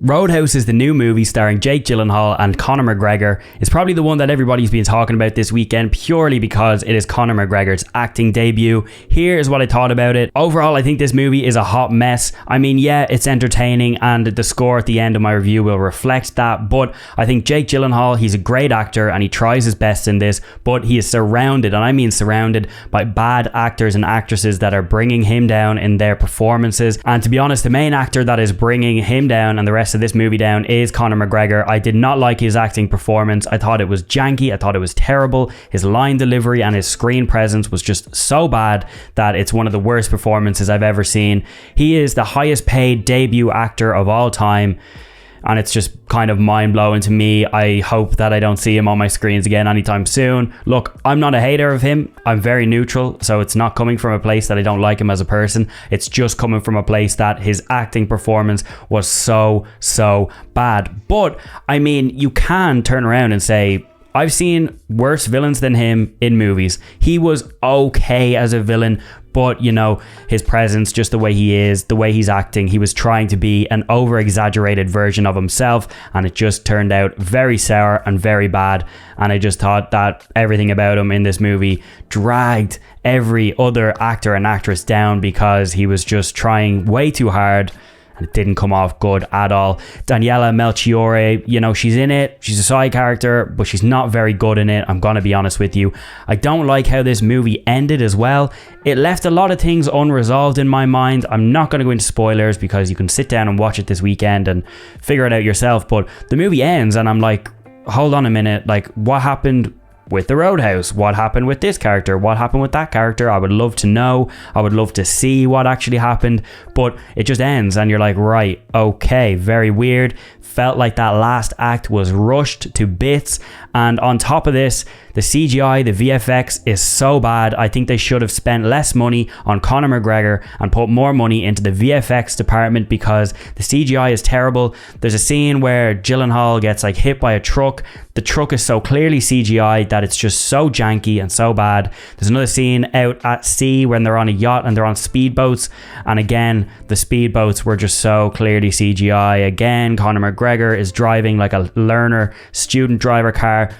Roadhouse is the new movie starring Jake Gyllenhaal and Conor McGregor. It's probably the one that everybody's been talking about this weekend purely because it is Conor McGregor's acting debut. Here is what I thought about it. Overall, I think this movie is a hot mess. I mean, yeah, it's entertaining and the score at the end of my review will reflect that, but I think Jake Gyllenhaal, he's a great actor and he tries his best in this, but he is surrounded, and I mean surrounded, by bad actors and actresses that are bringing him down in their performances. And to be honest, the main actor that is bringing him down and the rest of this movie down is Conor McGregor. I did not like his acting performance. I thought it was janky. I thought it was terrible. His line delivery and his screen presence was just so bad that it's one of the worst performances I've ever seen. He is the highest paid debut actor of all time, and it's just kind of mind-blowing to me. I hope that I don't see him on my screens again anytime soon. Look, I'm not a hater of him. I'm very neutral, so it's not coming from a place that I don't like him as a person. It's just coming from a place that his acting performance was so bad. But, I mean, you can turn around and say, I've seen worse villains than him in movies. He was okay as a villain, but you know, his presence, just the way he is, the way he's acting, he was trying to be an over-exaggerated version of himself, and it just turned out very sour and very bad. And I just thought that everything about him in this movie dragged every other actor and actress down because he was just trying way too hard. And it didn't come off good at all. Daniela Melchiorre, you know, she's in it. She's a side character, but she's not very good in it. I'm going to be honest with you. I don't like how this movie ended as well. It left a lot of things unresolved in my mind. I'm not going to go into spoilers because you can sit down and watch it this weekend and figure it out yourself. But the movie ends and I'm like, hold on a minute. Like, what happened with the Roadhouse? What happened with this character? What happened with that character? I would love to know. I would love to see what actually happened, but it just ends and you're like, right, okay, very weird. Felt like that last act was rushed to bits, and on top of this, the CGI, the VFX is so bad. I think they should have spent less money on Conor McGregor and put more money into the VFX department because the CGI is terrible. There's a scene where Gyllenhaal gets like hit by a truck. The truck is so clearly CGI that it's just so janky and so bad. There's another scene out at sea when they're on a yacht and they're on speedboats, and again, the speedboats were just so clearly CGI. Again, Conor McGregor is driving like a learner student driver car,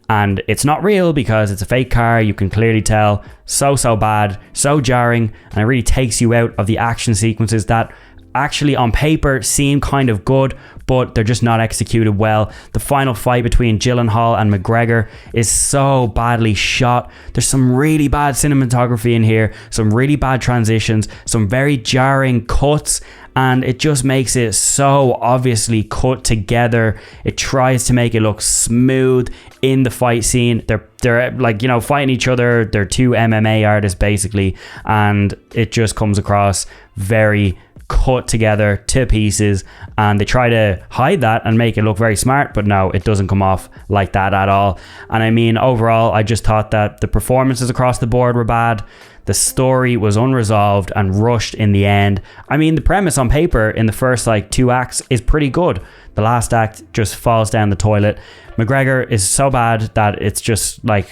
and it's not real because it's a fake car. You can clearly tell. So bad, so jarring, and it really takes you out of the action sequences that actually on paper seem kind of good, but they're just not executed well. The final fight between Gyllenhaal and McGregor is so badly shot. There's some really bad cinematography in here, some really bad transitions, some very jarring cuts, and it just makes it so obviously cut together. It tries to make it look smooth in the fight scene. They're like, you know, fighting each other. They're two MMA artists basically, and it just comes across very cut together to pieces, and they try to hide that and make it look very smart, but no, it doesn't come off like that at all. And I mean, overall, I just thought that the performances across the board were bad. The story was unresolved and rushed in the end. I mean, the premise on paper in the first like 2 acts is pretty good. The last act just falls down the toilet. McGregor is so bad that it's just like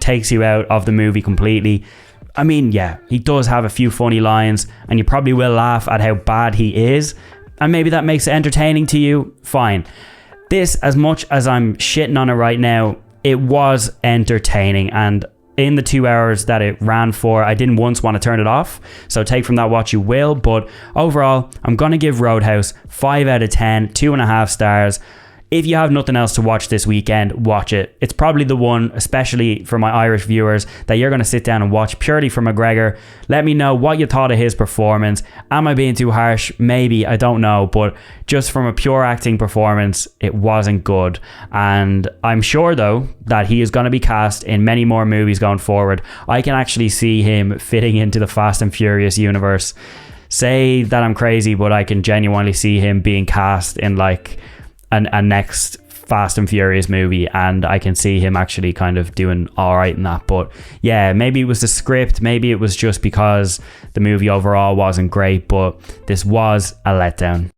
takes you out of the movie completely. I mean, yeah, he does have a few funny lines and you probably will laugh at how bad he is, and maybe that makes it entertaining to you. Fine. This, as much as I'm shitting on it right now, it was entertaining, and in the 2 hours that it ran for, I didn't once want to turn it off, so take from that what you will. But overall, I'm going to give Roadhouse 5 out of 10, 2.5 stars. If you have nothing else to watch this weekend, watch it. It's probably the one, especially for my Irish viewers, that you're going to sit down and watch purely for McGregor. Let me know what you thought of his performance. Am I being too harsh? Maybe, I don't know. But just from a pure acting performance, it wasn't good. And I'm sure, though, that he is going to be cast in many more movies going forward. I can actually see him fitting into the Fast and Furious universe. Say that I'm crazy, but I can genuinely see him being cast in like a next Fast and Furious movie, and I can see him actually kind of doing all right in that. But yeah, maybe it was the script, maybe it was just because the movie overall wasn't great, but this was a letdown.